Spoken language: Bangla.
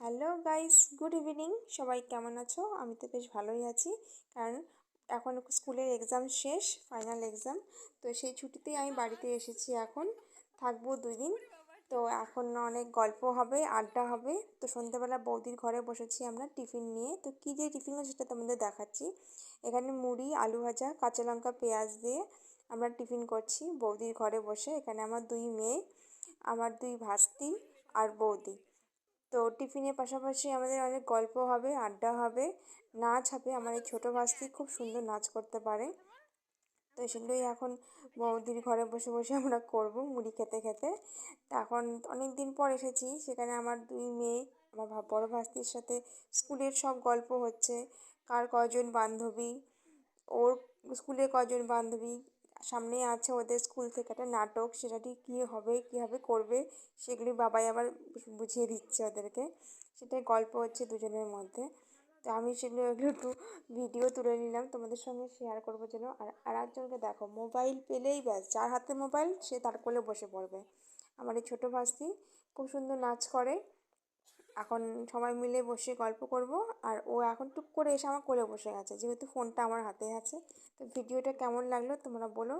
Hello guys, good evening. সবাই কেমন আছো? আমি তো বেশ ভালোই আছি, কারণ এখন স্কুলের এক্সাম শেষ, ফাইনাল এক্সাম। তো সেই ছুটিতেই আমি বাড়িতে এসেছি। এখন থাকবো 2 দিন। তো এখন অনেক গল্প হবে, আড্ডা হবে। তো সন্ধ্যেবেলা বৌদির ঘরে বসেছি আমরা টিফিন নিয়ে। তো কী দিয়ে টিফিন হয় সেটা তোমাদের দেখাচ্ছি। এখানে মুড়ি, আলু ভাজা, কাঁচা লঙ্কা, পেঁয়াজ দিয়ে আমরা টিফিন করছি বৌদির ঘরে বসে। এখানে আমার 2 মেয়ে, আমার 2 ভাস্তি আর বৌদি। তো টিফিনের পাশাপাশি আমাদের অনেক গল্প হবে, আড্ডা হবে, নাচ হবে। আমার এই ছোটো ভাস্তি খুব সুন্দর নাচ করতে পারে। তো সেগুলোই এখন বৌদির ঘরে বসে বসে আমরা করব মুড়ি খেতে খেতে। তা এখন অনেক দিন পর এসেছি, সেখানে আমার 2 মেয়ে, আমার বড় ভাস্তির সাথে স্কুলের সব গল্প হচ্ছে। কার কজন বান্ধবী, ওর স্কুলে কজন বান্ধবী, সামনে আছে ওদের স্কুল থেকে একটা নাটক, সেটাটি কীভাবে করবে সেগুলি বাবাই আবার বুঝিয়ে দিচ্ছে ওদেরকে। সেটাই গল্প হচ্ছে দুজনের মধ্যে। তো আমি এগুলো একটু ভিডিও তুলে নিলাম তোমাদের সঙ্গে শেয়ার করবো জন্য। আর একজনকে দেখো, মোবাইল পেলেই ব্যাস, যার হাতে মোবাইল সে তার কোলে বসে পড়বে। আমার এই ছোটো ভাস্তি খুব সুন্দর নাচ করে। এখন সবাই মিলে বসে গল্প করব। আর ও এখন টুক করে এসে আমার কোলে বসে গেছে, যেহেতু ফোনটা আমার হাতে আছে। তো ভিডিওটা কেমন লাগলো তোমরা বলো।